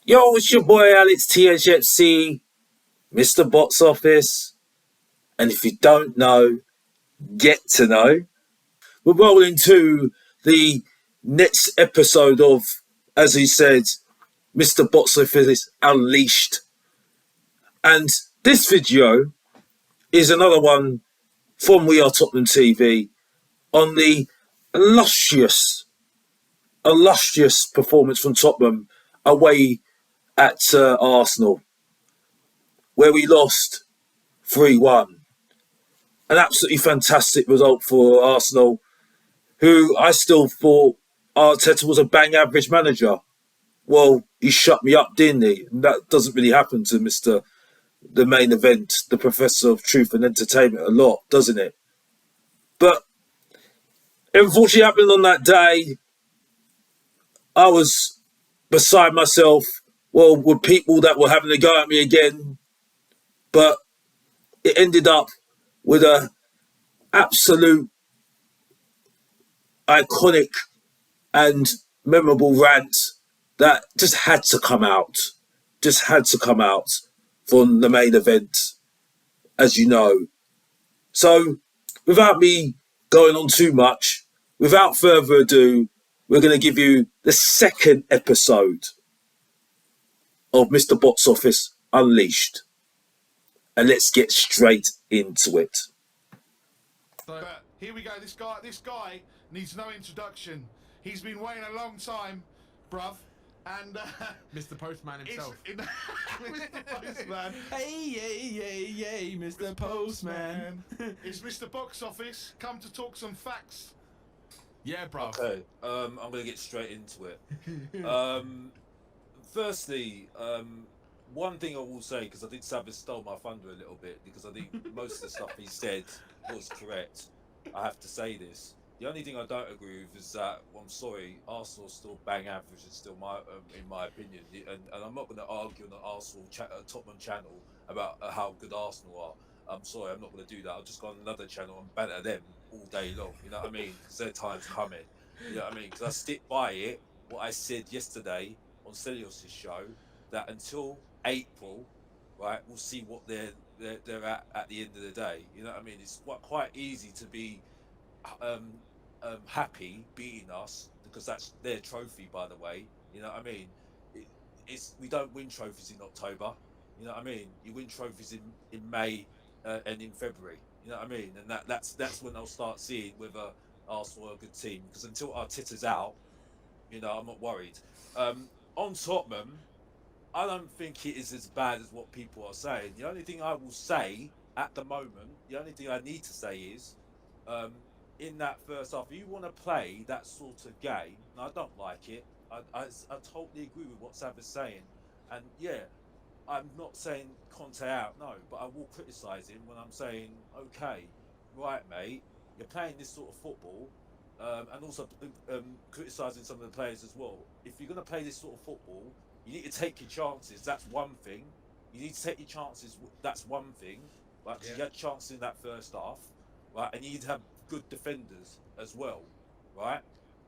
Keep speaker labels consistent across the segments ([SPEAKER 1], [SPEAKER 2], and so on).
[SPEAKER 1] Yo, it's your boy Alex THFC, Mr. Box Office, and if you don't know, get to know. We're rolling to the next episode of, as he said, Mr. Box Office Unleashed. And this video is another one from We Are Tottenham TV on the illustrious, illustrious performance from Tottenham away at Arsenal, where we lost 3-1. An absolutely fantastic result for Arsenal, who I still thought Arteta was a bang average manager. Well, he shut me up, didn't he? And that doesn't really happen to Mr. The Main Event, the Professor of Truth and Entertainment, a lot, doesn't it? But unfortunately happened on that day. I was beside myself, well, with people that were having a go at me again. But it ended up with a absolute iconic and memorable rant that just had to come out. Just had to come out from the Main Event, as you know. So, without me going on too much, without further ado, we're going to give you the second episode of Mr. Box Office Unleashed. And let's get straight into it.
[SPEAKER 2] But here we go. This guy needs no introduction. He's been waiting a long time, bruv. And
[SPEAKER 3] Mr. Postman himself.
[SPEAKER 2] Mr. Postman.
[SPEAKER 3] Hey, Mr. Postman.
[SPEAKER 2] It's Mr. Box Office. Come to talk some facts.
[SPEAKER 3] Yeah, bruv.
[SPEAKER 1] Okay, I'm going to get straight into it. Firstly, one thing I will say, because I think Savage stole my thunder a little bit, because I think most of the stuff he said was correct. I have to say this. The only thing I don't agree with is that, well, I'm sorry, Arsenal's still bang average, is still in my opinion. And I'm not going to argue on the Arsenal Tottenham channel about how good Arsenal are. I'm sorry, I'm not going to do that. I'll just go on another channel and banter them all day long. You know what I mean? Because their time's coming. You know what I mean? Because I stick by it, what I said yesterday on Celios' show, that until April, right, we'll see what they're at the end of the day. You know what I mean? It's quite easy to be happy beating us, because that's their trophy, by the way. You know what I mean? We don't win trophies in October. You know what I mean? You win trophies in May and in February. You know what I mean? And that's when I'll start seeing whether Arsenal are a good team. Because until Arteta's out, you know, I'm not worried. On Tottenham, I don't think it is as bad as what people are saying. The only thing I will say at the moment, the only thing I need to say is, in that first half, if you want to play that sort of game, and I don't like it, I totally agree with what Sav is saying. And yeah, I'm not saying Conte out, no, but I will criticise him when I'm saying, okay, right, mate, you're playing this sort of football, and also criticising some of the players as well. If you're going to play this sort of football, you need to take your chances. That's one thing. You need to take your chances. That's one thing. Right? Yeah. You had chances in that first half, right? And you need to have good defenders as well, right?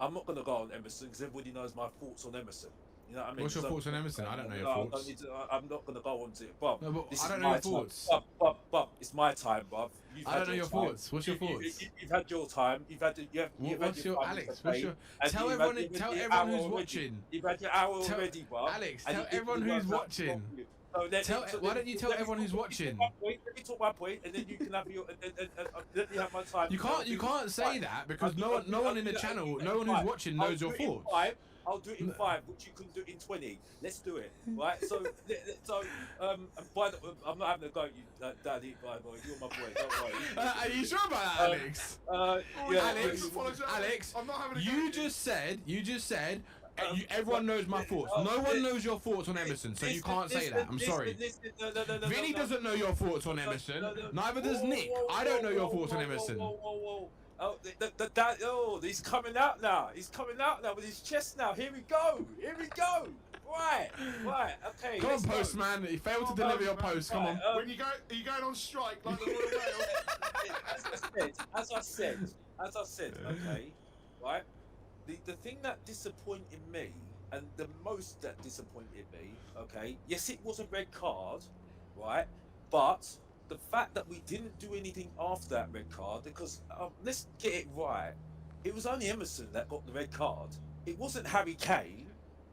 [SPEAKER 1] I'm not going to go on Emerson because everybody knows my thoughts on Emerson. You know what I mean?
[SPEAKER 3] What's your thoughts on Emerson? I don't know your thoughts.
[SPEAKER 1] I'm not going to go on to it, Bob.
[SPEAKER 3] No, I don't know your thoughts.
[SPEAKER 1] Bob, it's my time, Bob.
[SPEAKER 3] I don't know your thoughts. What's your thoughts?
[SPEAKER 1] You've had your time.
[SPEAKER 3] What's your Alex? Tell everyone who's watching.
[SPEAKER 1] You've had your hour already, Bob.
[SPEAKER 3] Alex, tell everyone who's watching. Why don't you tell everyone who's watching?
[SPEAKER 1] Let me talk my point, and then you can have your. Let me have my time.
[SPEAKER 3] You can't say that because no one in the channel, no one who's watching knows your thoughts.
[SPEAKER 1] I'll do it in 5, which you couldn't do in 20. Let's do it, right? So, I'm not having a go at you, Daddy. By the way, you're my boy. Don't worry.
[SPEAKER 3] Are you sure about that, Alex?
[SPEAKER 1] Yeah,
[SPEAKER 3] Alex,
[SPEAKER 2] I'm not having a go.
[SPEAKER 3] You just said. Everyone knows my thoughts. No one knows your thoughts on Emerson, so you can't say that. I'm sorry. Vinny doesn't know your thoughts on Emerson. Neither does Nick. I don't know your thoughts on Emerson.
[SPEAKER 1] Oh, he's coming out now. He's coming out now with his chest now. Here we go. Right. Okay.
[SPEAKER 3] Come on, Postman. You failed to deliver your post. Come on.
[SPEAKER 2] Are you going on strike like the Royal Mail?
[SPEAKER 1] As I said. Okay. Right. The thing that disappointed me
[SPEAKER 4] and the most that disappointed me, okay, yes, it was a red card, right? But the fact that we didn't do anything after that red card, because let's get it right, it was only Emerson that got the red card. It wasn't Harry Kane.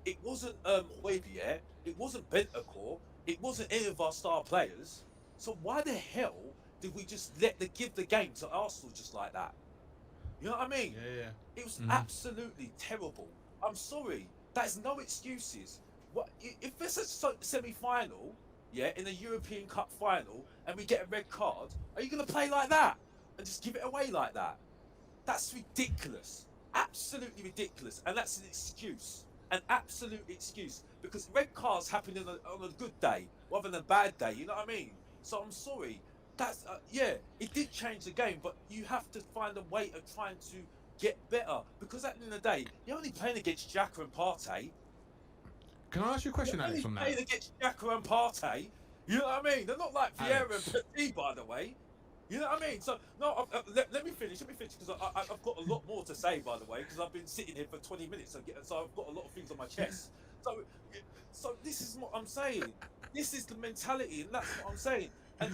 [SPEAKER 4] It wasn't Højbjerg. It wasn't Bentancur. It wasn't any of our star players. So why the hell did we just give the game to Arsenal just like that? You know what I mean?
[SPEAKER 3] Yeah.
[SPEAKER 4] It was absolutely terrible. I'm sorry. That's no excuses. What if it's a semi-final, yeah, in a European Cup final, and we get a red card? Are you going to play like that and just give it away like that? That's ridiculous. Absolutely ridiculous. And that's an excuse. An absolute excuse. Because red cards happen on a good day rather than a bad day. You know what I mean? So I'm sorry. That's, yeah, it did change the game, but you have to find a way of trying to get better. Because at the end of the day, you're only playing against Xhaka and Partey.
[SPEAKER 3] Can I ask you a question, Alex, on that?
[SPEAKER 4] You're only playing against Xhaka and Partey. You know what I mean? They're not like Vieira and Petit, by the way. You know what I mean? So, no, let me finish, because I've got a lot more to say, by the way, because I've been sitting here for 20 minutes, so I've got a lot of things on my chest. So this is what I'm saying. This is the mentality, and that's what I'm saying. And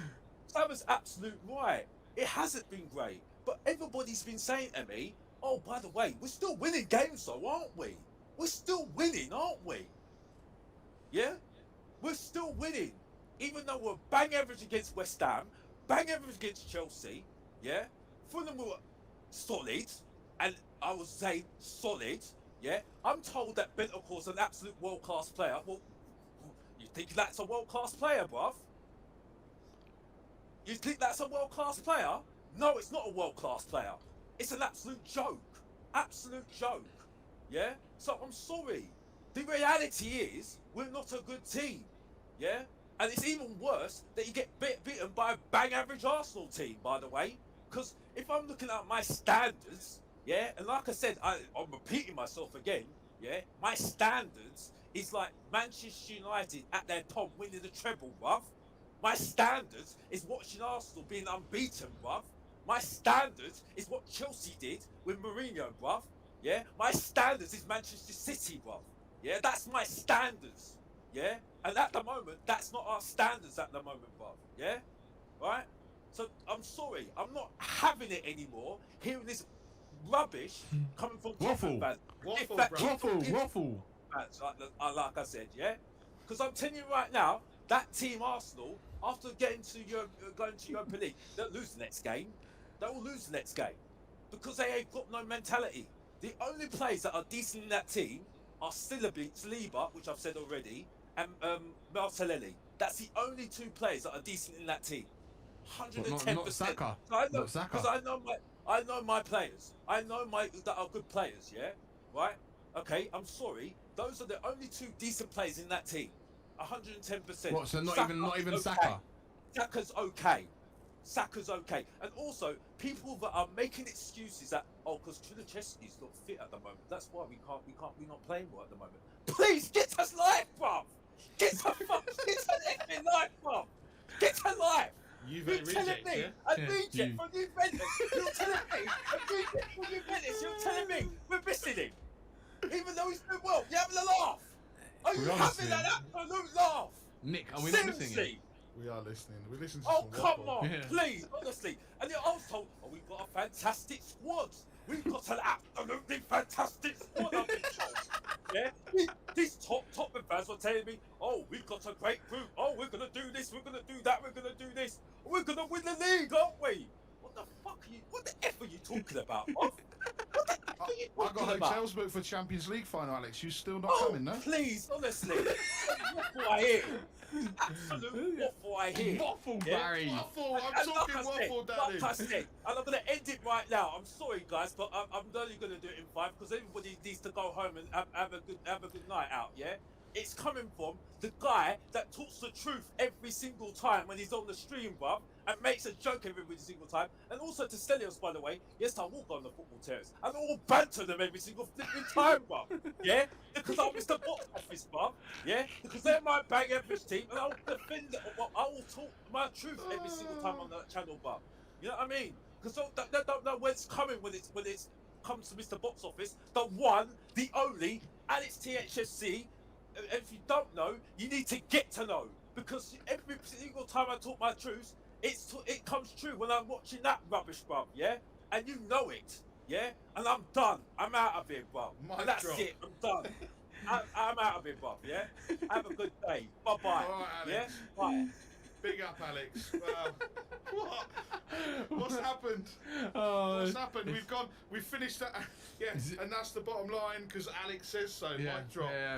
[SPEAKER 4] Sam is absolute right. It hasn't been great, but everybody's been saying to me, oh, by the way, we're still winning games, though, aren't we? We're still winning, aren't we? Yeah? We're still winning. Even though we're bang average against West Ham, bang average against Chelsea, yeah? Fulham were solid, and I would say solid, yeah? I'm told that Bentancur's an absolute world-class player. Well, you think that's a world-class player, bruv? You think that's a world-class player? No, it's not a world-class player. It's an absolute joke. Absolute joke, yeah? So I'm sorry. The reality is, we're not a good team, yeah? And it's even worse that you get beaten by a bang average Arsenal team, by the way. Because if I'm looking at my standards, yeah, and like I said, I'm repeating myself again, yeah, my standards is like Manchester United at their top winning the treble, bruv. My standards is watching Arsenal being unbeaten, bruv. My standards is what Chelsea did with Mourinho, bruv. Yeah, my standards is Manchester City, bruv. Yeah, that's my standards. Yeah, and at the moment, that's not our standards at the moment, bruv. Yeah, right? So I'm sorry, I'm not having it anymore. Hearing this rubbish coming from
[SPEAKER 3] Waffle,
[SPEAKER 4] fans.
[SPEAKER 3] waffle.
[SPEAKER 4] Fans, like I said, yeah. Because I'm telling you right now, that team Arsenal, after going to Europa League, they'll lose the next game. They will lose the next game because they ain't got no mentality. The only players that are decent in that team are Saliba, which I've said already, and Martinelli. That's the only two players that are decent in that team. 110%.
[SPEAKER 3] Not Saka.
[SPEAKER 4] Not Saka. Because I know my players. I know that are good players. Yeah, right. Okay. I'm sorry. Those are the only two decent players in that team. 110%.
[SPEAKER 3] What? So not even
[SPEAKER 4] okay.
[SPEAKER 3] Saka.
[SPEAKER 4] Saka's okay. Saka's okay. And also, people that are making excuses that because Kulusevski's not fit at the moment. That's why we're not playing well at the moment. Please get us live, bruv. Get us effing live, bruv. Get us live. You're telling me a reject from Juventus. You're telling me a reject from Juventus. You're telling me we're missing him, even though he's doing well. You're having a laugh. Are you having an absolute laugh?
[SPEAKER 3] Nick, are we not missing him?
[SPEAKER 2] We are listening. We listen to
[SPEAKER 4] some come on, please, honestly. And you're also, we've got a fantastic squad. We've got an absolutely fantastic squad. I've been told. Yeah, these top fans were telling me, oh, we've got a great group. Oh, we're gonna do this. We're gonna do that. We're gonna do this. We're gonna win the league, aren't we? What the fuck are you? What the f are you talking about? What the f are you
[SPEAKER 2] I
[SPEAKER 4] talking
[SPEAKER 2] got
[SPEAKER 4] about?
[SPEAKER 2] hotels booked for Champions League final, Alex. You still not coming, no?
[SPEAKER 4] Please, honestly. Waffle I hear. Absolute waffle I hear.
[SPEAKER 3] Waffle, Barry.
[SPEAKER 2] Waffle. I'm talking waffle, Daddy.
[SPEAKER 4] Like I said, and I'm going to end it right now. I'm sorry, guys, but I'm only going to do it in 5 because everybody needs to go home and have a good night out, yeah? It's coming from the guy that talks the truth every single time when he's on the stream, bruv, and makes a joke every single time. And also to Stelios, by the way, yes, I will go on the football terrace. And I will banter them every single flipping time, bruv. Yeah? Because I'm Mr. Box Office, bruv. Yeah? Because they're my bang average team, and I will defend it. I will talk my truth every single time on that channel, bruv. You know what I mean? Because they don't know where it's coming when it's comes to Mr. Box Office, the one, the only, Alex THFC. And if you don't know, you need to get to know, because every single time I talk my truth, it comes true when I'm watching that rubbish, bruv, yeah? And you know it, yeah? And I'm done. I'm out of here, bruv.
[SPEAKER 2] Mic
[SPEAKER 4] And that's
[SPEAKER 2] drop.
[SPEAKER 4] it. I'm done. I'm out of here, bruv, yeah? Have a good day. Bye-bye.
[SPEAKER 2] All right,
[SPEAKER 4] Yeah?
[SPEAKER 2] Alex.
[SPEAKER 4] Bye.
[SPEAKER 2] Big up, Alex. What? What's happened?
[SPEAKER 3] Oh,
[SPEAKER 2] What's happened? We've finished that. Yes, and that's the bottom line because Alex says so.
[SPEAKER 3] yeah,
[SPEAKER 2] Mic drop.
[SPEAKER 3] yeah.